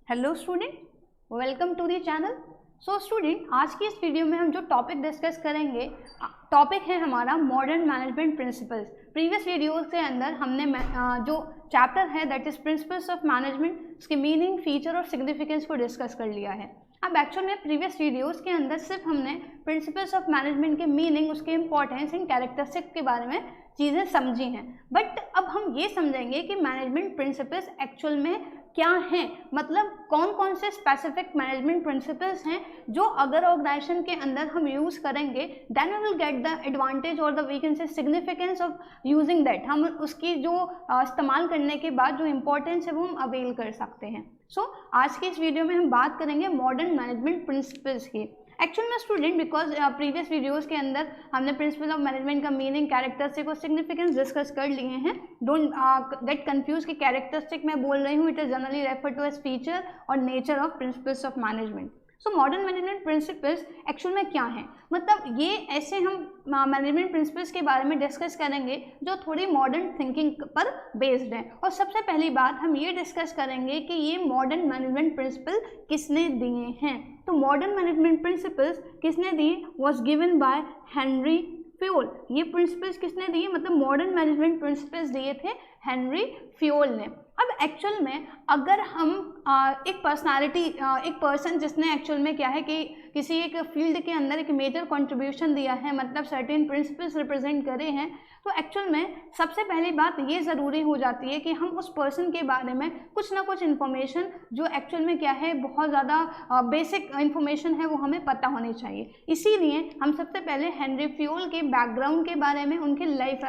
Hello student, welcome to the channel. So student, आज की इस वीडियो में हम जो टॉपिक डिस्कस करेंगे, टॉपिक है हमारा modern management principles. Previous videos के अंदर हमने जो चैप्टर है that is principles of management, उसके मीनिंग, फीचर और सिग्निफिकेंस को डिस्कस कर लिया है। अब एक्चुअल में प्रीवियस वीडियोस के अंदर सिर्फ हमने प्रिंसिपल्स ऑफ मैनेजमेंट के मीनिंग, उसके इंपॉर्टेंस एंड कैरेक्टरिस्टिक के बारे में चीज़ें समझी हैं। बट अब हम ये समझेंगे कि मैनेजमेंट प्रिंसिपल्स एक्चुअल में क्या हैं, मतलब कौन कौन से स्पेसिफिक मैनेजमेंट प्रिंसिपल्स हैं जो अगर ऑर्गेनाइजेशन के अंदर हम यूज़ करेंगे then we will get the advantage और the we can say significance of using that. हम उसकी जो इस्तेमाल करने के बाद जो इम्पोर्टेंस है वो हम अवेल कर सकते हैं। आज की इस वीडियो में हम बात करेंगे मॉडर्न मैनेजमेंट प्रिंसिपल्स की। एक्चुअल में स्टूडेंट, बिकॉज प्रीवियस वीडियोस के अंदर हमने प्रिंसिपल ऑफ मैनेजमेंट का मीनिंग, कैरेक्टरिस्टिक और सिग्निफिकेंस डिस्कस कर लिए हैं। डोंट गेट कंफ्यूज कि कैरेक्टरिस्टिक मैं बोल रही हूँ, it is generally refer to as feature और nature of principles of management. So modern management principles actual में क्या हैं, मतलब ये ऐसे हम मैनेजमेंट प्रिंसिपल्स के बारे में डिस्कस करेंगे जो थोड़ी मॉडर्न थिंकिंग पर बेस्ड हैं। और सबसे पहली बात हम ये डिस्कस करेंगे कि ये मॉडर्न मैनेजमेंट प्रिंसिपल किसने दिए हैं। तो मॉडर्न मैनेजमेंट प्रिंसिपल्स किसने दिए, was given by Henri Fayol. ये प्रिंसिपल्स किसने दिए, मतलब मॉडर्न मैनेजमेंट प्रिंसिपल्स दिए थे हेनरी फ्योल ने। अब एक्चुअल में अगर हम एक पर्सनालिटी, एक पर्सन जिसने एक्चुअल में क्या है कि किसी एक फील्ड के अंदर एक मेजर कंट्रीब्यूशन दिया है, मतलब सर्टेन प्रिंसिपल्स रिप्रेजेंट करे हैं, तो एक्चुअल में सबसे पहली बात ये ज़रूरी हो जाती है कि हम उस पर्सन के बारे में कुछ ना कुछ इन्फॉर्मेशन जो एक्चुअल में क्या है बहुत ज़्यादा बेसिक इन्फॉर्मेशन है वो हमें पता होनी चाहिए। इसीलिए हम सबसे पहले हेनरी फ्योल के बैकग्राउंड के बारे में, उनके लाइफ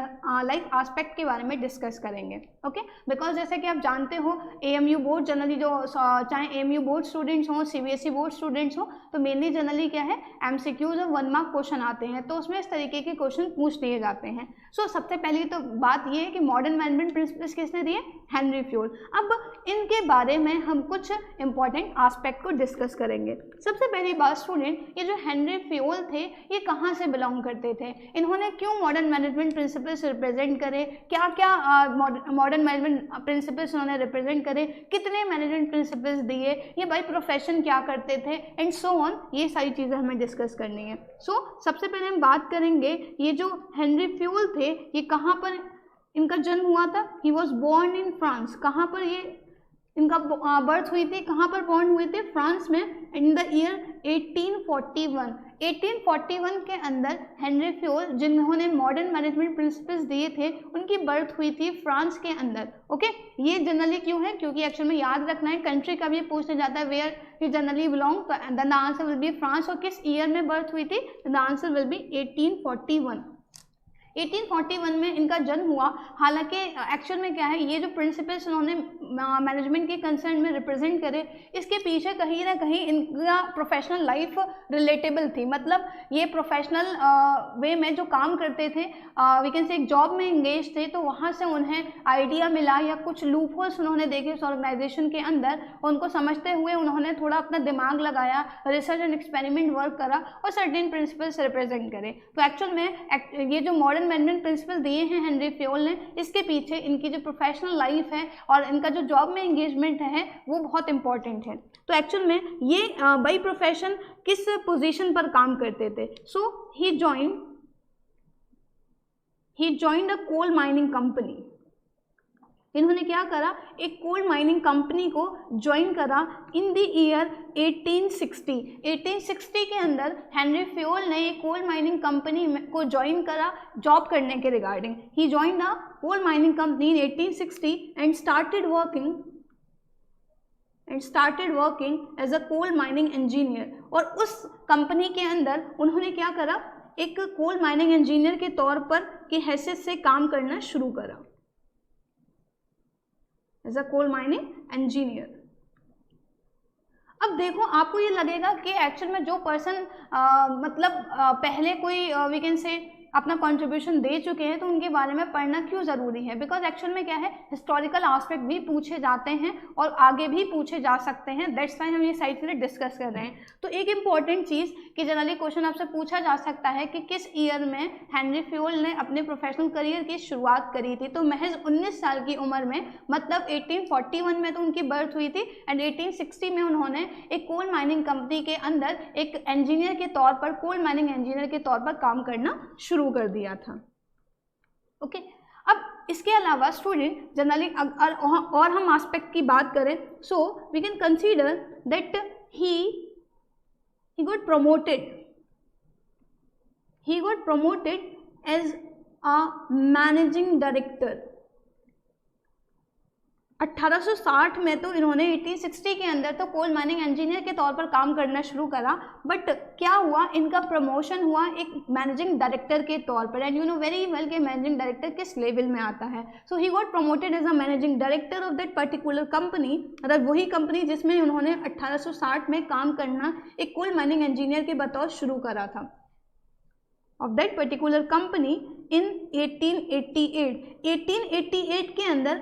एस्पेक्ट के बारे में डिस्कस करेंगे। ओके, बिकॉज जैसे कि आप जानते हो AMU बोर्ड जनरली जो चाहे AMU बोर्ड स्टूडेंट्स हों, CBSE बोर्ड स्टूडेंट्स हों, तो मेनली जनरली क्या है MCQs और 1 मार्क क्वेश्चन आते हैं, तो उसमें इस तरीके के क्वेश्चन पूछ लिए जाते हैं। सबसे पहली तो बात ये है कि मॉडर्न मैनेजमेंट प्रिंसिपल्स किसने दिए, हेनरी फ्योल। अब इनके बारे में हम कुछ इंपॉर्टेंट एस्पेक्ट को डिस्कस करेंगे। सबसे पहली बात स्टूडेंट, ये जो हेनरी फ्योल थे ये कहाँ से बिलोंग करते थे, इन्होंने क्यों मॉडर्न मैनेजमेंट प्रिंसिपल्स रिप्रेजेंट करे, क्या क्या मॉडर्न मैनेजमेंट प्रिंसिपल्स उन्होंने रिप्रेजेंट करे, कितने मैनेजमेंट प्रिंसिपल्स दिए, ये बाय प्रोफेशन क्या करते थे एंड सो ऑन, ये सारी चीज़ें हमें डिस्कस करनी है। सबसे पहले हम बात करेंगे ये जो हेनरी फ्योल थे ये कहाँ पर इनका जन्म हुआ था। He was born in France. कहाँ पर ये इनका बर्थ हुई थी, कहाँ पर बॉर्न हुए थे, फ्रांस में, इन द ईयर 1841। 1841 के अंदर हेनरी फ्योल, जिन्होंने मॉडर्न मैनेजमेंट प्रिंसिपल्स दिए थे, उनकी बर्थ हुई थी फ्रांस के अंदर। ओके, ये जनरली क्यों है, क्योंकि एक्चुअल में याद रखना है, कंट्री का भी पूछा जाता है वेयर ही जनरली बिलोंग, तो the answer will be France. और किस ईयर में बर्थ हुई थी, द आंसर विल बी 1841। 1841 में इनका जन्म हुआ। हालांकि एक्चुअल में क्या है, ये जो प्रिंसिपल्स उन्होंने मैनेजमेंट के कंसर्न में रिप्रेजेंट करे, इसके पीछे कहीं ना कहीं इनका प्रोफेशनल लाइफ रिलेटेबल थी, मतलब ये प्रोफेशनल वे में जो काम करते थे, वी कैन से एक जॉब में इंगेज थे, तो वहाँ से उन्हें आइडिया मिला या कुछ लूप होल्स उन्होंने देखे उस ऑर्गेनाइजेशन के अंदर, उनको समझते हुए उन्होंने थोड़ा अपना दिमाग लगाया, रिसर्च एंड एक्सपेरिमेंट वर्क करा और सर्टेन प्रिंसिपल्स रिप्रेजेंट करे। तो एक्चुअल में ये जो मॉडर्न मैनेजमेंट प्रिंसिपल दिए हैं हेनरी फ्योल ने, इसके पीछे इनकी जो प्रोफेशनल लाइफ है और इनका जो जॉब में एंगेजमेंट है वो बहुत इंपॉर्टेंट है। तो एक्चुअल में ये बाय प्रोफेशन किस पोजीशन पर काम करते थे, so he joined a coal mining company. इन्होंने क्या करा, एक कोल माइनिंग कंपनी को ज्वाइन करा इन द ईयर 1860। 1860 के अंदर हेनरी फ्योल ने एक कोल माइनिंग कंपनी को ज्वाइन करा जॉब करने के regarding. He joined a coal mining company in 1860 and started working as a coal mining engineer. और उस कंपनी के अंदर उन्होंने क्या करा, एक कोल माइनिंग इंजीनियर के तौर पर की हैसियत से काम करना शुरू करा, as a coal mining engineer. अब देखो, आपको ये लगेगा कि एक्चुअल में जो पर्सन पहले कोई वी कैन से अपना कंट्रीब्यूशन दे चुके हैं तो उनके बारे में पढ़ना क्यों ज़रूरी है, बिकॉज एक्चुअल में क्या है, हिस्टोरिकल एस्पेक्ट भी पूछे जाते हैं और आगे भी पूछे जा सकते हैं, दैट्स वाई हम ये साइड के लिए डिस्कस कर रहे हैं। तो एक इंपॉर्टेंट चीज़ कि जनरली क्वेश्चन आपसे पूछा जा सकता है कि किस ईयर में हेनरी फ्यूल ने अपने प्रोफेशनल करियर की शुरुआत करी थी। तो महज 19 साल की उम्र में, मतलब 1841 में तो उनकी बर्थ हुई थी एंड 1860 में उन्होंने एक कोल माइनिंग कंपनी के अंदर एक इंजीनियर के तौर पर, कोल माइनिंग इंजीनियर के तौर पर काम करना शुरू कर दिया था। ओके, अब इसके अलावा स्टूडेंट जनरली और हम एस्पेक्ट की बात करें, so we can consider that he got promoted as a managing director। 1860 में तो इन्होंने 1860 के अंदर तो कोल माइनिंग इंजीनियर के तौर पर काम करना शुरू करा, बट क्या हुआ, इनका प्रमोशन हुआ एक मैनेजिंग डायरेक्टर के तौर पर। And you know very well कि मैनेजिंग डायरेक्टर किस लेवल में आता है। So he got promoted as a managing director of that particular company, मतलब वही कंपनी जिसमें उन्होंने 1860 में काम करना एक कोल माइनिंग इंजीनियर के बतौर शुरू करा था, of that particular company in 1888 के अंदर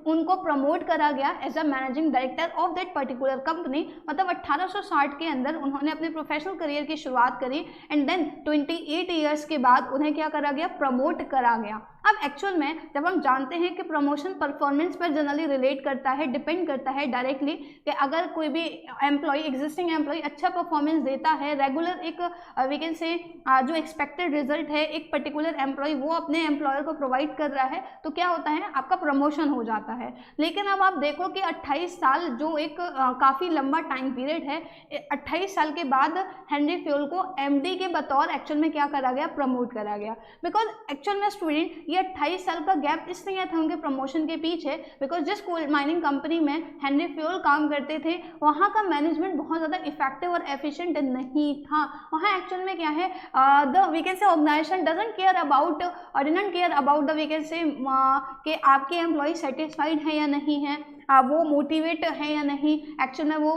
उनको प्रमोट करा गया as a managing director of that particular company. मतलब 1860 के अंदर उन्होंने अपने प्रोफेशनल करियर की शुरुआत करी एंड देन 28 ईयर्स के बाद उन्हें क्या करा गया, प्रमोट करा गया। अब एक्चुअल में जब हम जानते हैं कि प्रमोशन परफॉर्मेंस पर जनरली रिलेट करता है, डिपेंड करता है डायरेक्टली, कि अगर कोई भी एम्प्लॉय, एग्जिस्टिंग एम्प्लॉय अच्छा परफॉर्मेंस देता है, रेगुलर एक वी कैन से जो एक्सपेक्टेड रिजल्ट है एक पर्टिकुलर एम्प्लॉय वो अपने एम्प्लॉयर को प्रोवाइड कर रहा है, तो क्या होता है, आपका प्रमोशन हो जाता है। लेकिन अब आप देखो कि 28 साल जो एक काफ़ी लंबा टाइम पीरियड है, 28 साल के बाद हेनरी फ्यूल को एमडी के बतौर एक्चुअल में क्या करा गया, प्रमोट करा गया। बिकॉज एक्चुअल में स्टूडेंट ये 28 साल का गैप इसलिए था उनके प्रमोशन के पीछे, बिकॉज जिस कोल माइनिंग कंपनी में हेनरी फ्यूल काम करते थे वहाँ का मैनेजमेंट बहुत ज़्यादा इफेक्टिव और एफिशिएंट नहीं था। वहाँ एक्चुअल में क्या है, the we can say organization doesn't care about the we can say कि आपके एम्प्लॉय सेटिस्फाइड है या नहीं है, वो मोटिवेट है या नहीं, एक्चुअल में वो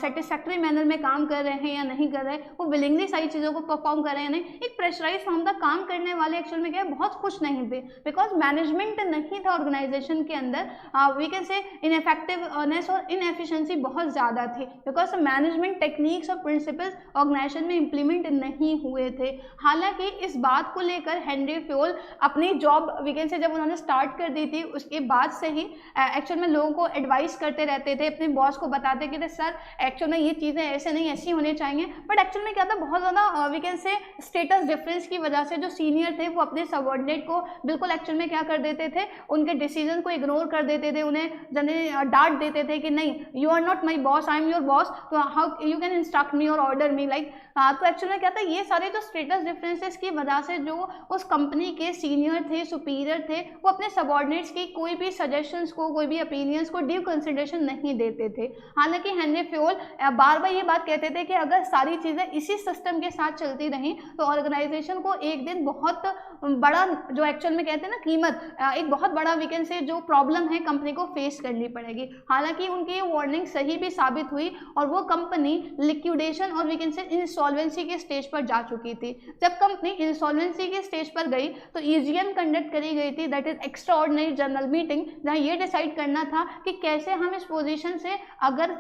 सेटिस्फैक्ट्री मैनर में काम कर रहे हैं या नहीं कर रहे हैं, वो विलिंगली सारी चीज़ों को परफॉर्म कर रहे हैं या नहीं। एक प्रेशराइज फॉर्म था, काम करने वाले एक्चुअल में क्या है, बहुत खुश नहीं थे, बिकॉज मैनेजमेंट नहीं था ऑर्गेनाइजेशन के अंदर। वी कैन से इनएफेक्टिवनेस और इनएफिशिएंसी बहुत ज़्यादा थी, बिकॉज मैनेजमेंट टेक्निक्स और प्रिंसिपल्स ऑर्गेनाइजेशन में इम्प्लीमेंट नहीं हुए थे। हालांकि इस बात को लेकर हेनरी फ्यूल अपनी जॉब वी कैन से जब उन्होंने स्टार्ट कर दी थी उसके बाद से ही एक्चुअल में लोगों को एडवाइस करते रहते थे, अपने बॉस को बताते कि सर एक्चुअल में ये चीज़ें ऐसे नहीं ऐसी होनी चाहिए। बट एक्चुअल में क्या था, बहुत ज़्यादा we can say status difference की वजह से जो सीनियर थे वो अपने सबऑर्डिनेट को बिल्कुल एक्चुअल में क्या कर देते थे, उनके डिसीजन को इग्नोर कर देते थे, उन्हें जनरली डांट देते थे कि नहीं, you are not my boss, I am your boss, तो how you can instruct me और ऑर्डर मी लाइक। तो एक्चुअल में क्या था, ये सारे जो स्टेटस डिफरेंसेस की वजह से जो उस कंपनी के सीनियर थे, सुपीरियर थे, वो अपने सबऑर्डिनेट्स की कोई भी सजेशंस को, कोई भी ओपिनियंस को ड्यू कंसिडरेशन नहीं देते थे। हालांकि हेनरी फ्यूल बार बार ये बात कहते थे कि अगर सारी चीज़ें इसी सिस्टम के साथ चलती रहीं तो ऑर्गेनाइजेशन को एक दिन बहुत बड़ा, जो एक्चुअल में कहते हैं ना कीमत, एक बहुत बड़ा वी कैन से जो प्रॉब्लम है कंपनी को फेस करनी पड़ेगी। हालांकि उनकी ये वार्निंग सही भी साबित हुई और वो कंपनी लिक्विडेशन और वी कैन से इंसॉल्वेंसी के स्टेज पर जा चुकी थी। जब कंपनी इंसॉल्वेंसी के स्टेज पर गई तो ईजीएम कंडक्ट करी गई थी, that is extraordinary general meeting, जहाँ ये डिसाइड करना था कि कैसे हम इस पोजीशन से, अगर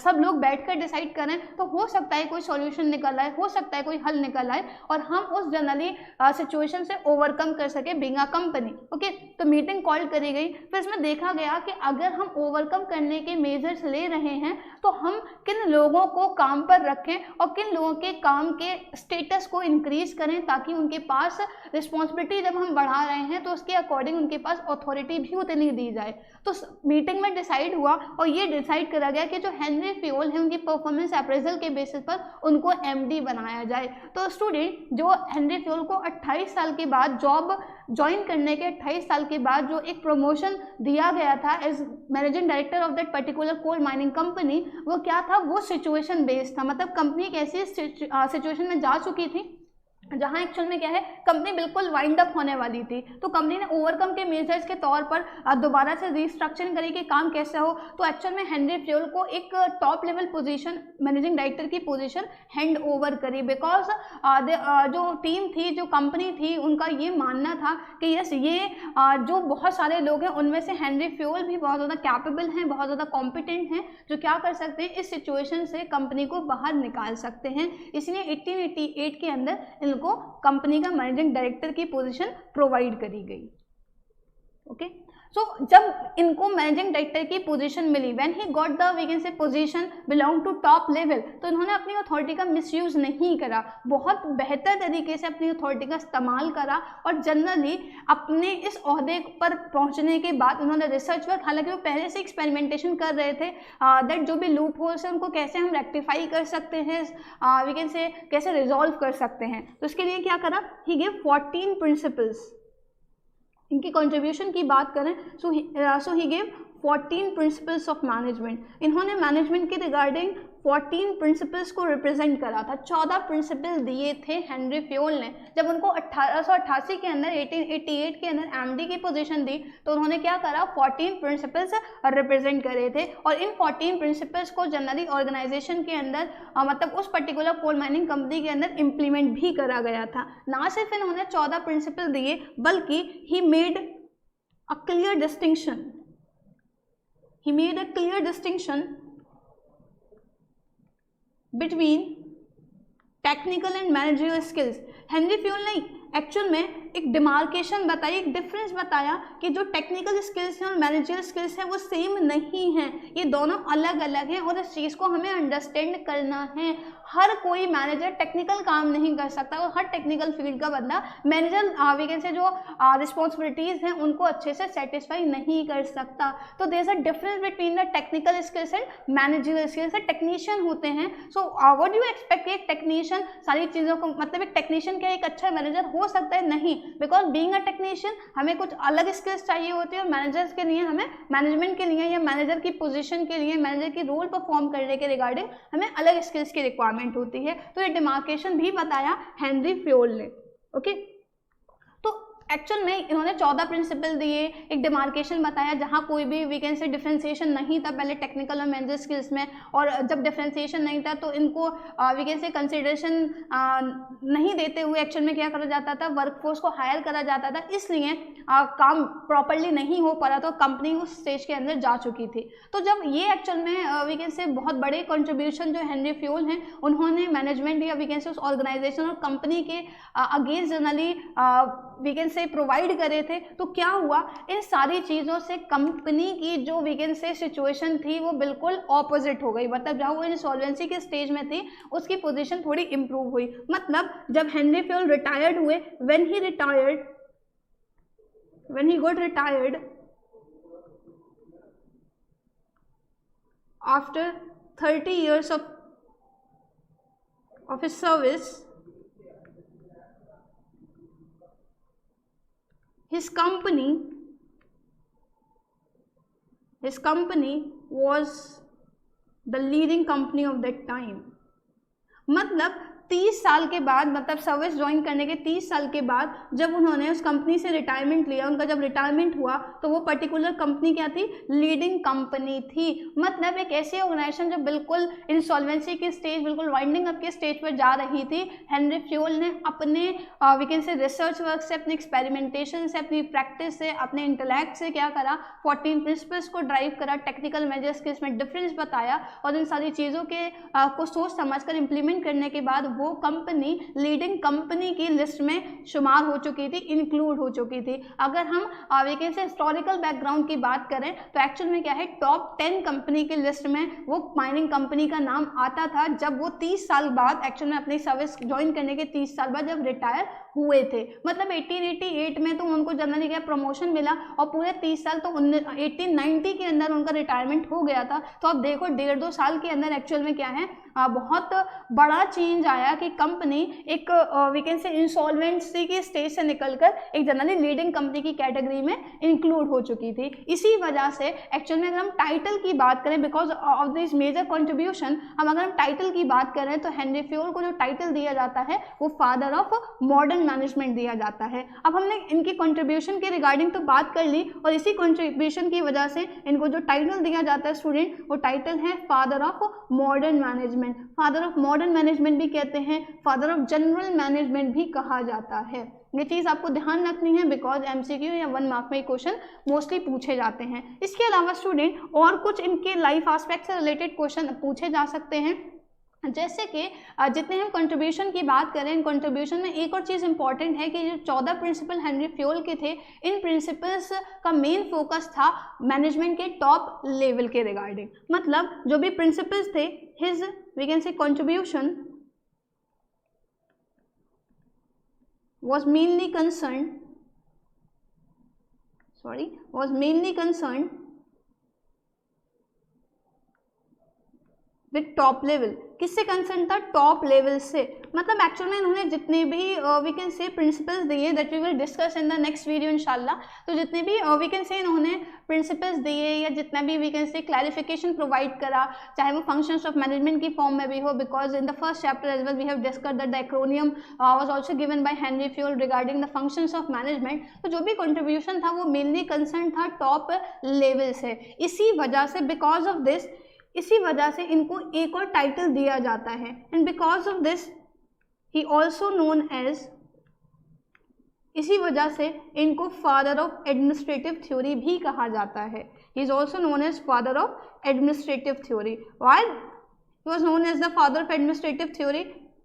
सब लोग बैठकर डिसाइड करें तो हो सकता है कोई सॉल्यूशन निकल आए, हो सकता है कोई हल निकल आए और हम उस जनरली सिचुएशन से ओवरकम कर सके बीइंग अ कंपनी। ओके, तो मीटिंग कॉल करी गई। फिर इसमें देखा गया कि अगर हम ओवरकम करने के मेजर्स ले रहे हैं तो हम किन लोगों को काम पर रखें और किन लोगों के काम के स्टेटस को इंक्रीज करें, ताकि उनके पास रिस्पॉन्सिबिलिटी जब हम बढ़ा रहे हैं तो उसके अकॉर्डिंग उनके पास अथॉरिटी भी उतनी दी जाए। तो मीटिंग में डिसाइड हुआ और ये डिसाइड करा गया कि जो हेनरी फ्यूल है उनकी परफॉर्मेंस अप्रेजल के बेसिस पर उनको एमडी बनाया जाए। तो स्टूडेंट, जो हेनरी फ्यूल को 28 साल के बाद जॉब ज्वाइन करने के 28 साल के बाद जो एक प्रमोशन दिया गया था as managing director of that particular coal mining company, वो क्या था, वो सिचुएशन बेस्ड था। मतलब कंपनी एक ऐसी सिचुएशन में जा चुकी थी जहाँ एक्चुअल में क्या है कंपनी बिल्कुल वाइंड अप होने वाली थी, तो कंपनी ने ओवरकम के मेजर्स के तौर पर दोबारा से रीस्ट्रक्चरिंग करी कि काम कैसे हो। तो एक्चुअल में हेनरी फ्यूल को एक top level position, managing director की पोजीशन हैंड ओवर करी, बिकॉज जो टीम थी, जो कंपनी थी, उनका ये मानना था कि यस ये जो बहुत सारे लोग हैं उनमें से हेनरी फ्यूल भी बहुत ज़्यादा कैपेबल हैं, बहुत ज़्यादा कॉम्पिटेंट हैं, जो क्या कर सकते हैं, इस सिचुएशन से कंपनी को बाहर निकाल सकते हैं। इसलिए 1888 के अंदर को कंपनी का मैनेजिंग डायरेक्टर की पोजीशन प्रोवाइड करी गई। ओके, सो जब इनको मैनेजिंग डायरेक्टर की पोजीशन मिली, when he got the we can say position belong to top level, तो इन्होंने अपनी अथॉरिटी का मिसयूज नहीं करा, बहुत बेहतर तरीके से अपनी अथॉरिटी का इस्तेमाल करा, और जनरली अपने इस ओहदे पर पहुंचने के बाद उन्होंने रिसर्च वर्क, हालांकि वो पहले से एक्सपेरिमेंटेशन कर रहे थे दैट जो भी लूप होल्स हैं उनको कैसे हम रेक्टिफाई कर सकते हैं, वी कैन से कैसे रिजॉल्व कर सकते हैं। तो इसके लिए क्या करा, ही गिव 14 प्रिंसिपल्स। इनकी कंट्रीब्यूशन की बात करें सो ही गिव 14 प्रिंसिपल्स ऑफ मैनेजमेंट। इन्होंने मैनेजमेंट के रिगार्डिंग 14 प्रिंसिपल्स को रिप्रेजेंट करा था। 14 प्रिंसिपल दिए थे हेनरी फ्यूल ने। जब उनको 1888 के अंदर 1888 के अंदर एमडी की पोजीशन दी, तो उन्होंने क्या करा, 14 प्रिंसिपल्स रिप्रेजेंट करे थे, और इन 14 प्रिंसिपल्स को जनरली ऑर्गेनाइजेशन के अंदर मतलब उस पर्टिकुलर कोल माइनिंग कंपनी के अंदर इम्प्लीमेंट भी करा गया था। ना सिर्फ इन्होंने 14 प्रिंसिपल दिए, बल्कि he made a clear distinction, between technical and managerial skills. Henry Fayol ने एक्चुअल में एक डिमार्केशन बताई, एक डिफरेंस बताया कि जो टेक्निकल स्किल्स हैं और मैनेजरियल स्किल्स हैं वो सेम नहीं हैं, ये दोनों अलग अलग हैं, और इस चीज़ को हमें अंडरस्टैंड करना है। हर कोई मैनेजर टेक्निकल काम नहीं कर सकता, और हर टेक्निकल फील्ड का बंदा मैनेजर वी कैन से जो रिस्पॉन्सिबिलिटीज़ हैं उनको अच्छे से सेटिस्फाई नहीं कर सकता। तो there is a difference between the technical skills and managerial skills. Technician होते हैं, so what do you expect, एक टेक्नीशियन सारी चीज़ों को, मतलब एक टेक्नीशियन क्या एक अच्छा मैनेजर हो सकता है? नहीं, बिकॉज बीइंग अ टेक्नीशियन हमें कुछ अलग स्किल्स चाहिए होती है, और मैनेजर्स के लिए हमें मैनेजमेंट के लिए या मैनेजर की पोजीशन के लिए, मैनेजर की रोल परफॉर्म करने के रिगार्डिंग हमें अलग स्किल्स की रिक्वायरमेंट होती है। तो ये डिमार्केशन भी बताया हेनरी फ्यूल ने। ओके, एक्चुअल में इन्होंने 14 प्रिंसिपल दिए, एक डिमार्केशन बताया जहाँ कोई भी वी कैन से डिफरेंशिएशन नहीं था पहले टेक्निकल और मैनेजर स्किल्स में, और जब डिफरेंशिएशन नहीं था तो इनको वी कैन से कंसिडरेशन नहीं देते हुए एक्चुअल में क्या करा जाता था, वर्कफोर्स को हायर करा जाता था, इसलिए काम प्रॉपरली नहीं हो पा रहा था, कंपनी उस स्टेज के अंदर जा चुकी थी। तो जब ये एक्चुअल में वी कैन से बहुत बड़े कंट्रीब्यूशन जो हेनरी फ्यूल हैं उन्होंने मैनेजमेंट या वी कैन से उस ऑर्गेनाइजेशन और कंपनी के against generally we can say provide करे थे, तो क्या हुआ, इन सारी चीज़ों से कंपनी की जो वी कैन से सिचुएशन थी वो बिल्कुल ऑपोजिट हो गई। मतलब जहाँ वो इंसॉल्वेंसी के स्टेज में थी उसकी पोजीशन थोड़ी इंप्रूव हुई। मतलब जब हेनरी फ्यूल रिटायर्ड हुए, when he got retired after 30 years of his service, his company was the leading company of that time। मतलब 30 साल के बाद, मतलब सर्विस ज्वाइन करने के 30 साल के बाद जब उन्होंने उस कंपनी से रिटायरमेंट लिया, उनका जब रिटायरमेंट हुआ तो वो पर्टिकुलर कंपनी क्या थी, लीडिंग कंपनी थी। मतलब एक ऐसी ऑर्गेनाइजेशन जो बिल्कुल इंसॉल्वेंसी की स्टेज, बिल्कुल वाइंडिंग अप के स्टेज पर जा रही थी। हेनरी फ्यूल ने अपने we can say research work से, अपने एक्सपेरिमेंटेशन से, अपनी प्रैक्टिस से, अपने इंटेलेक्ट से क्या करा, 14 प्रिंसिपल्स को ड्राइव करा, टेक्निकल मेजर्स के इसमें डिफरेंस बताया, और इन सारी चीज़ों के को सोच समझ कर इम्प्लीमेंट करने के बाद वो कंपनी लीडिंग कंपनी की लिस्ट में शुमार हो चुकी थी, इंक्लूड हो चुकी थी। अगर हम वैकेंसी हिस्टोरिकल बैकग्राउंड की बात करें तो एक्चुअल में क्या है, टॉप 10 कंपनी की लिस्ट में वो माइनिंग कंपनी का नाम आता था जब वो 30 साल बाद एक्चुअल में अपनी सर्विस ज्वाइन करने के 30 साल बाद जब रिटायर हुए थे। मतलब 1888 में तो उनको जनरली क्या प्रमोशन मिला और पूरे 30 साल तो 1890 के अंदर उनका रिटायरमेंट हो गया था। तो अब देखो 1.5-2 साल के अंदर एक्चुअल में क्या है बहुत बड़ा चेंज आया कि कंपनी एक वी कैन से इंसॉल्वेंसी की स्टेज से निकलकर एक जनरली लीडिंग कंपनी की कैटेगरी में इंक्लूड हो चुकी थी। इसी वजह से एक्चुअल में अगर हम टाइटल की बात करें, because of this major contribution, अगर हम टाइटल की बात करें तो हेनरी फ्योल को जो टाइटल दिया जाता है वो फादर ऑफ मॉडर्न मैनेजमेंट दिया जाता है। अब हमने इनकी कंट्रीब्यूशन के रिगार्डिंग तो बात कर ली और इसी कंट्रीब्यूशन की वजह से इनको जो टाइटल दिया जाता है स्टूडेंट, वो टाइटल है father of modern management. Father of modern management भी कहते हैं, फादर ऑफ जनरल मैनेजमेंट भी कहा जाता है। ये चीज़ आपको ध्यान रखनी है बिकॉज एमसीक्यू या 1 मार्क में क्वेश्चन मोस्टली पूछे जाते हैं। इसके अलावा स्टूडेंट और कुछ इनके लाइफ एस्पेक्ट से रिलेटेड क्वेश्चन पूछे जा सकते हैं, जैसे कि जितने हम कंट्रीब्यूशन की बात करें, इन कंट्रीब्यूशन में एक और चीज़ इंपॉर्टेंट है कि जो 14 प्रिंसिपल हेनरी फ्योल के थे, इन प्रिंसिपल्स का मेन फोकस था मैनेजमेंट के टॉप लेवल के रिगार्डिंग। मतलब जो भी प्रिंसिपल्स थे, his we can say contribution was mainly concerned with top level. किससे कंसर्न था? टॉप लेवल से। मतलब एक्चुअल में इन्होंने जितने भी वी कैन से प्रिंसिपल्स दिए that we will discuss in the next video इंशाल्लाह। तो जितने भी वी कैन से इन्होंने प्रिंसिपल्स दिए या जितना भी we can say clarification provide करा, चाहे वो फंक्शंस ऑफ मैनेजमेंट की फॉर्म में भी हो, because in the first chapter as well we have discussed that the acronym was also given by Henri Fayol regarding the functions of management. तो जो भी कंट्रीब्यूशन था वो मेनली कंसर्न था टॉप लेवल से। इसी वजह से बिकॉज ऑफ दिस, इसी वजह से इनको एक और टाइटल दिया जाता है, and because of this he also known as, इसी वजह से इनको फादर ऑफ एडमिनिस्ट्रेटिव थ्योरी भी कहा जाता है। He is also known as father of administrative theory. Why he was known as the father of administrative theory?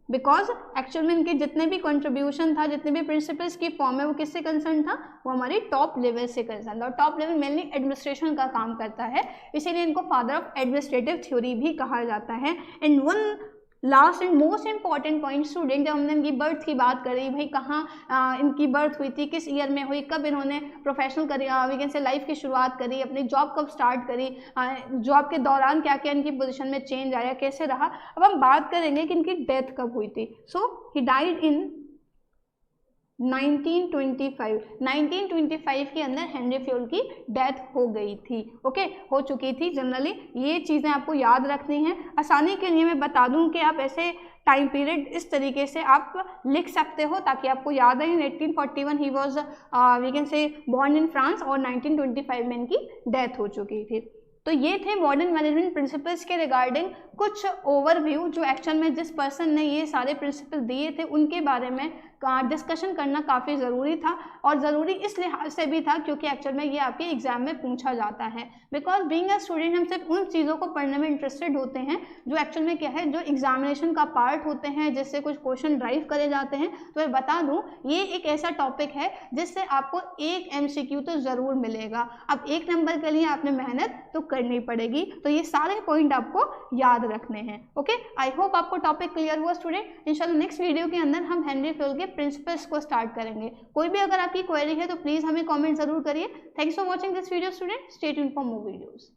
Because actual में इनके जितने भी कंट्रीब्यूशन था, जितने भी प्रिंसिपल्स की फॉर्म है, वो किससे कंसर्न था? वो हमारे टॉप लेवल से कंसर्न था। और टॉप लेवल मेनली एडमिनिस्ट्रेशन का काम करता है, इसीलिए इनको फादर ऑफ एडमिनिस्ट्रेटिव थ्योरी भी कहा जाता है। And one last and most important point student, जब हमने इनकी बर्थ की बात करी, भाई कहाँ इनकी बर्थ हुई थी, किस ईयर में हुई, कब इन्होंने professional we can say life की शुरुआत करी, अपनी जॉब कब स्टार्ट करी, जॉब के दौरान क्या क्या इनकी पोजीशन में चेंज आया, कैसे रहा। अब हम बात करेंगे कि इनकी डेथ कब हुई थी। सो ही डाइड इन 1925 के अंदर हेनरी फ्योल की डेथ हो गई थी। ओके, हो चुकी थी। जनरली ये चीज़ें आपको याद रखनी हैं। आसानी के लिए मैं बता दूं कि आप ऐसे टाइम पीरियड इस तरीके से आप लिख सकते हो ताकि आपको याद है। In 1841 he was we can say born in France और 1925 में इनकी डेथ हो चुकी थी। तो ये थे मॉडर्न मैनेजमेंट प्रिंसिपल्स के रिगार्डिंग कुछ ओवरव्यू, जो एक्चुअल में जिस पर्सन ने ये सारे प्रिंसिपल दिए थे उनके बारे में डिस्कशन करना काफ़ी ज़रूरी था। और ज़रूरी इस लिहाज से भी था क्योंकि एक्चुअल में ये आपके एग्जाम में पूछा जाता है। बिकॉज बीइंग अ स्टूडेंट हम सिर्फ उन चीज़ों को पढ़ने में इंटरेस्टेड होते हैं जो एक्चुअल में क्या है, जो एग्जामिनेशन का पार्ट होते हैं, जिससे कुछ क्वेश्चन ड्राइव करे जाते हैं। तो मैं बता दूं ये एक ऐसा टॉपिक है जिससे आपको एक MCQ तो ज़रूर मिलेगा। अब 1 नंबर के लिए आपने मेहनत तो करनी पड़ेगी। तो ये सारे पॉइंट आपको याद रखने हैं। ओके, आई होप आपको टॉपिक क्लियर हुआ स्टूडेंट। इंशाल्लाह नेक्स्ट वीडियो के अंदर हम हेनरी फ्योल के प्रिंसिपल्स को स्टार्ट करेंगे। कोई भी अगर आपकी क्वेरी है तो प्लीज़ हमें कमेंट जरूर करिए। Thanks for watching this video student. Stay tuned for more videos.